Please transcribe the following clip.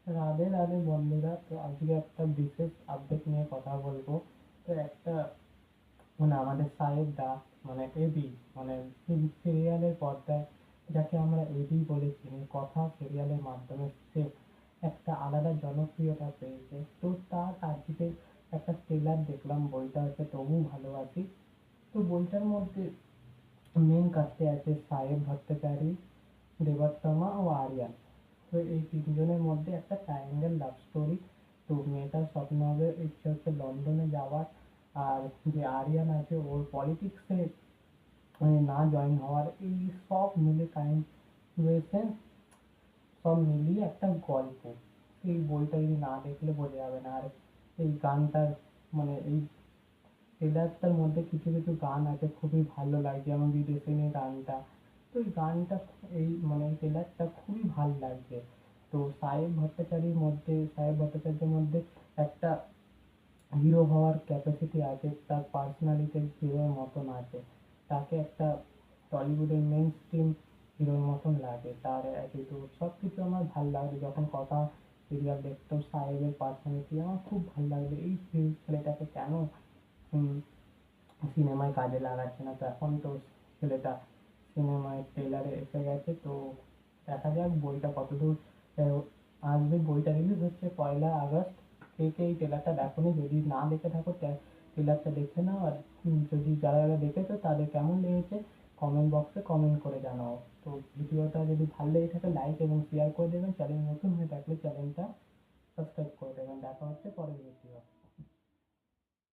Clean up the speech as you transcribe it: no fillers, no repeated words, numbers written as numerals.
রাধে রাধে বন্ধুরা, তো আজকে একটা বিশেষ আপডেট নিয়ে কথা বলবো। তো একটা আমাদের সাহেব দা, এবি, মানে সিরিয়ালের পর্দায় যাকে আমরা এবি বলে চিনি, কথা সিরিয়ালের মাধ্যমে সে একটা আলাদা জনপ্রিয়তা পেয়েছে। তো তার আজকে একটা ট্রেলার দেখলাম, বইটা হচ্ছে তবু ভালোবাসি। তো বইটার মধ্যে মেন কাস্টে আছে সাহেব ভট্টাচার্য, দেবতমা ও আরিয়ান। তো এই তিনজনের মধ্যে একটা ট্রায়াঙ্গেল লাভ স্টোরি। তো মেয়েটার স্বপ্ন হবে, ইচ্ছে হচ্ছে লন্ডনে যাওয়ার। আর যে আরিয়ান আছে ওর পলিটিক্সে না জয়েন হওয়ার। এই সব মিলে কাইন্ড সব মিলিয়ে একটা গল্প। এই বইটা যদি না দেখলে বোঝা যাবে না। আর এই গানটার এই ট্রেলারটার মধ্যে কিছু কিছু গান আছে খুবই ভালো লাগে, যেমন বিদেশে নিয়ে গানটা। তো এই গানটা এই ট্রেলারটা খুবই ভালো লাগছে। তো সাহেব ভট্টাচার্যের মধ্যে একটা হিরো হওয়ার ক্যাপাসিটি আছে, তার পার্সোনালিটি হিরোর মতন আছে। তাকে একটা টলিউডের মেন স্ট্রিম হিরোর মতন লাগে, তার অ্যাটিটিউড সব কিছু আমার ভালো লাগে। যখন কথা সিরিয়াল দেখতাম, সাহেবের পার্সোনালিটি আমার খুব ভালো লাগবে। এই ছেলেটাকে কেন সিনেমায় কাজে লাগাচ্ছে না? তো এখন তো ছেলেটা সিনেমায় ট্রেলারে এসে গেছে। তো দেখা যাক বইটা কতদূর আহ, আসবে। বইটা রিলিজ হচ্ছে 1লা আগস্ট। কে কে এই ট্রেলারটা দেখোনি, যদি না দেখে থাকো ট্রেলারটা দেখে নাও। আর যদি যারা যারা দেখেছো তাদের কেমন লেগেছে কমেন্ট বক্সে কমেন্ট করে জানাও। তো ভিডিওটা যদি ভালো লেগে থাকে লাইক এবং শেয়ার করে দেবেন। চ্যানেল নতুন হয়ে থাকলে চ্যানেলটা সাবস্ক্রাইব করে দেবেন। দেখা হচ্ছে পরের ভিডিও।